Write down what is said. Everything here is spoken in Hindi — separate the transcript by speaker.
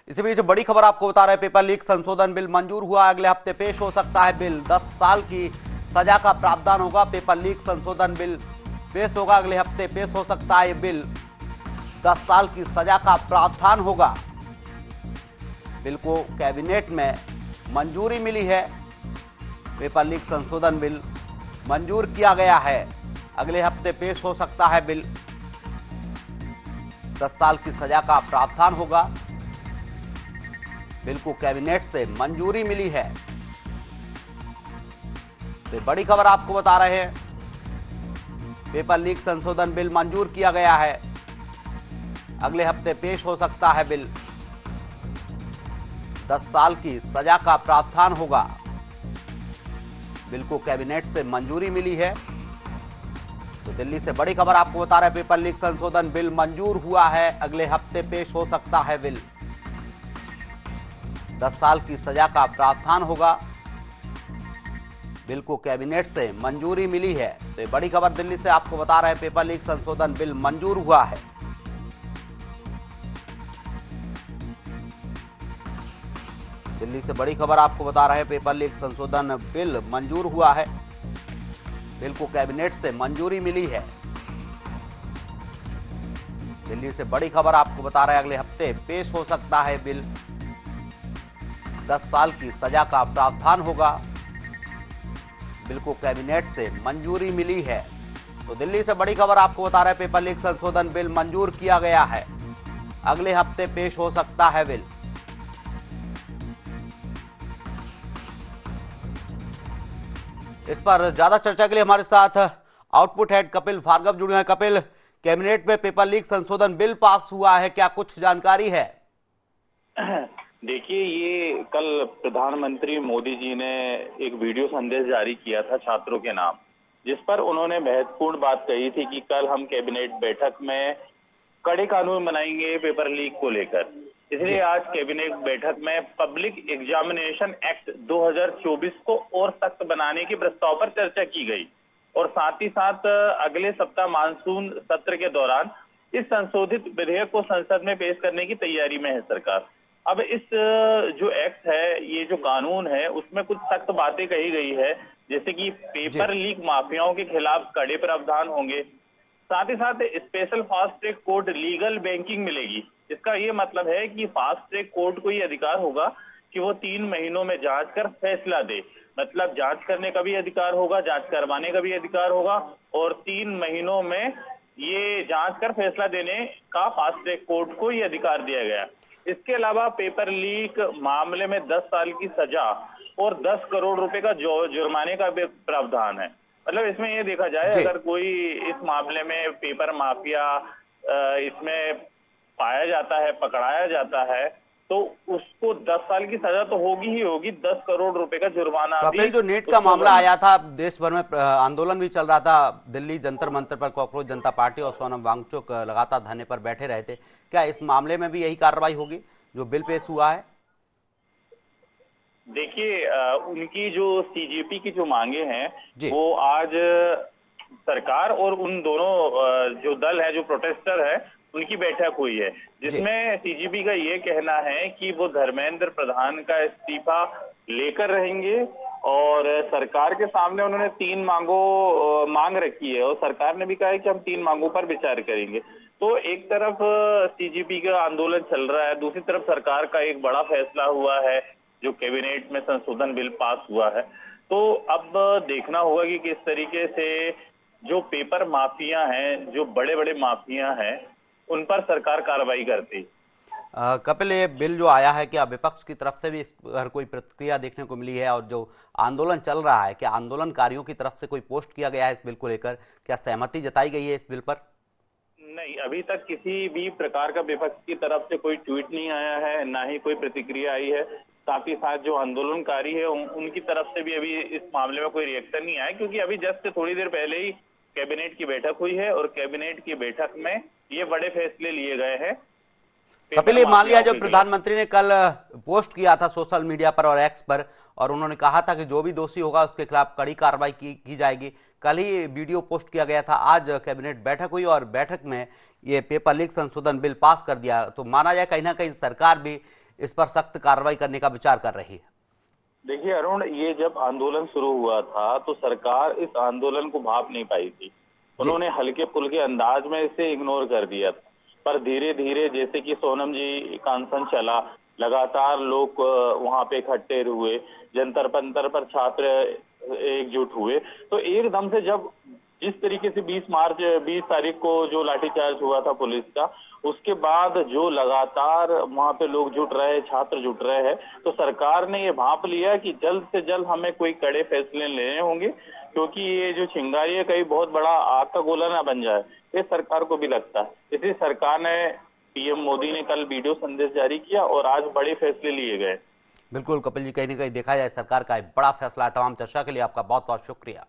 Speaker 1: इसी बीच बड़ी खबर आपको बता रहे हैं, पेपर लीक संशोधन बिल मंजूर हुआ, अगले हफ्ते पेश हो सकता है बिल। 10 साल की सजा का प्रावधान होगा। पेपर लीक संशोधन बिल पेश होगा, अगले हफ्ते पेश हो सकता है बिल। 10 साल की सजा का प्रावधान होगा। बिल को कैबिनेट में मंजूरी मिली है। पेपर लीक संशोधन बिल मंजूर किया गया है, अगले हफ्ते पेश हो सकता है बिल। 10 साल की सजा का प्रावधान होगा। बिल को कैबिनेट से मंजूरी मिली है। तो बड़ी खबर आपको बता रहे हैं, पेपर लीक संशोधन बिल मंजूर किया गया है, अगले हफ्ते पेश हो सकता है बिल। 10 साल की सजा का प्रावधान होगा। बिल को कैबिनेट से मंजूरी मिली है। तो दिल्ली से बड़ी खबर आपको बता रहे हैं, पेपर लीक संशोधन बिल मंजूर हुआ है, अगले हफ्ते पेश हो सकता है बिल। 10 साल की सजा का प्रावधान होगा। बिल को कैबिनेट से मंजूरी मिली है। तो ये बड़ी खबर दिल्ली से आपको बता रहे हैं, पेपर लीक संशोधन बिल मंजूर हुआ है। दिल्ली से बड़ी खबर आपको बता रहे हैं, पेपर लीक संशोधन बिल मंजूर हुआ है। बिल को कैबिनेट से मंजूरी मिली है। दिल्ली से बड़ी खबर आपको बता रहे हैं, अगले हफ्ते पेश हो सकता है बिल। 10 साल की सजा का प्रावधान होगा। बिल को कैबिनेट से मंजूरी मिली है। तो दिल्ली से बड़ी खबर आपको बता रहे हैं, पेपर लीक संशोधन बिल मंजूर किया गया है, अगले हफ्ते पेश हो सकता है बिल। इस पर ज्यादा चर्चा के लिए हमारे साथ आउटपुट हेड कपिल भार्गव जुड़े हैं। कपिल, कैबिनेट में पेपर लीक संशोधन बिल पास हुआ है, क्या कुछ जानकारी है?
Speaker 2: देखिए, ये कल प्रधानमंत्री मोदी जी ने एक वीडियो संदेश जारी किया था छात्रों के नाम, जिस पर उन्होंने महत्वपूर्ण बात कही थी कि कल हम कैबिनेट बैठक में कड़े कानून बनाएंगे पेपर लीक को लेकर। इसलिए आज कैबिनेट बैठक में पब्लिक एग्जामिनेशन एक्ट 2024 को और सख्त बनाने के प्रस्ताव पर चर्चा की गई और साथ ही साथ अगले सप्ताह मानसून सत्र के दौरान इस संशोधित विधेयक को संसद में पेश करने की तैयारी में है सरकार। अब इस जो एक्ट है, ये जो कानून है, उसमें कुछ सख्त बातें कही गई है, जैसे कि पेपर लीक माफियाओं के खिलाफ कड़े प्रावधान होंगे। साथ ही साथ special fast track court legal banking मिलेगी। इसका ये मतलब है कि फास्ट ट्रैक कोर्ट को ये अधिकार होगा कि वो 3 महीनों में जांच कर फैसला दे। मतलब जांच करने का भी अधिकार होगा, जांच करवाने का भी अधिकार होगा और 3 महीनों में ये जांच कर फैसला देने का फास्ट ट्रैक कोर्ट को ये अधिकार दिया गया। इसके अलावा पेपर लीक मामले में 10 साल की सजा और 10 करोड़ रुपए का जुर्माने का भी प्रावधान है। मतलब इसमें ये देखा जाए, अगर कोई इस मामले में पेपर माफिया इसमें पाया जाता है, पकड़ाया जाता है, तो उसको 10 साल की सजा तो होगी ही होगी, 10 करोड़ रुपए का जुर्माना।
Speaker 1: कपिल, जो नीट का मामला आया था, देश भर में आंदोलन भी चल रहा था, दिल्ली जंतर मंतर पर कॉकरोच जनता पार्टी और सोनम वांगचुक लगातार धरने पर बैठे रहे थे, क्या इस मामले में भी यही कार्रवाई होगी जो बिल पेश हुआ है?
Speaker 2: देखिए, उनकी जो सीजेपी की जो मांगे हैं, वो आज सरकार और उन दोनों जो दल है, जो प्रोटेस्टर है, उनकी बैठक हुई है, जिसमें सीजेपी का ये कहना है कि वो धर्मेंद्र प्रधान का इस्तीफा लेकर रहेंगे और सरकार के सामने उन्होंने 3 मांग रखी है और सरकार ने भी कहा है कि हम 3 मांगों पर विचार करेंगे। तो एक तरफ सीजेपी का आंदोलन चल रहा है, दूसरी तरफ सरकार का एक बड़ा फैसला हुआ है, जो कैबिनेट में संशोधन बिल पास हुआ है। तो अब देखना होगा कि किस तरीके से जो पेपर माफिया हैं, जो बड़े बड़े माफिया हैं, उन पर सरकार कार्रवाई करती।
Speaker 1: कपिल, ये बिल जो आया है, क्या विपक्ष की तरफ से भी इस पर कोई प्रतिक्रिया देखने को मिली है? और जो आंदोलन चल रहा है, क्या आंदोलनकारियों की तरफ से कोई पोस्ट किया गया है इस बिल को लेकर? क्या सहमति जताई गई है इस बिल पर?
Speaker 2: नहीं, अभी तक किसी भी प्रकार का विपक्ष की तरफ से कोई ट्वीट नहीं आया है, ना ही कोई प्रतिक्रिया आई है। साथ ही साथ जो आंदोलनकारी है, उनकी तरफ से भी अभी इस मामले में कोई रिएक्शन नहीं आया, क्योंकि अभी जस्ट थोड़ी देर पहले ही कैबिनेट की बैठक हुई है और कैबिनेट की बैठक में ये बड़े फैसले लिए गए हैं।
Speaker 1: कपिल, मान लिया जो प्रधानमंत्री ने कल पोस्ट किया था सोशल मीडिया पर और एक्स पर, और उन्होंने कहा था कि जो भी दोषी होगा उसके खिलाफ कड़ी कार्रवाई की जाएगी, कल ही वीडियो पोस्ट किया गया था। आज कैबिनेट बैठक हुई और बैठक में ये पेपर लीक संशोधन बिल पास कर दिया, तो माना जाए कहीं ना कहीं सरकार भी इस पर सख्त कार्रवाई करने का विचार कर रही है।
Speaker 2: देखिए अरुण, ये जब आंदोलन शुरू हुआ था तो सरकार इस आंदोलन को भाप नहीं पाई थी। उन्होंने हल्के फुल्के अंदाज में इसे इग्नोर कर दिया था। पर धीरे धीरे जैसे कि सोनम जी का अनशन चला, लगातार लोग वहां पे इकट्ठे हुए, जंतर मंतर पर छात्र एकजुट हुए, तो एकदम से जब जिस तरीके से 20 तारीख को जो लाठीचार्ज हुआ था पुलिस का, उसके बाद जो लगातार वहां पे लोग जुट रहे हैं, छात्र जुट रहे हैं, तो सरकार ने ये भांप लिया कि जल्द से जल्द हमें कोई कड़े फैसले लेने होंगे, क्योंकि ये जो चिंगारी है कहीं बहुत बड़ा आग का गोला ना बन जाए, ये सरकार को भी लगता है। इसलिए सरकार ने, पीएम मोदी ने कल वीडियो संदेश जारी किया और आज बड़े फैसले लिए गए।
Speaker 1: बिल्कुल कपिल जी, कहीं ना कहीं देखा जाए सरकार का एक बड़ा फैसला है। तमाम चर्चा के लिए आपका बहुत बहुत शुक्रिया।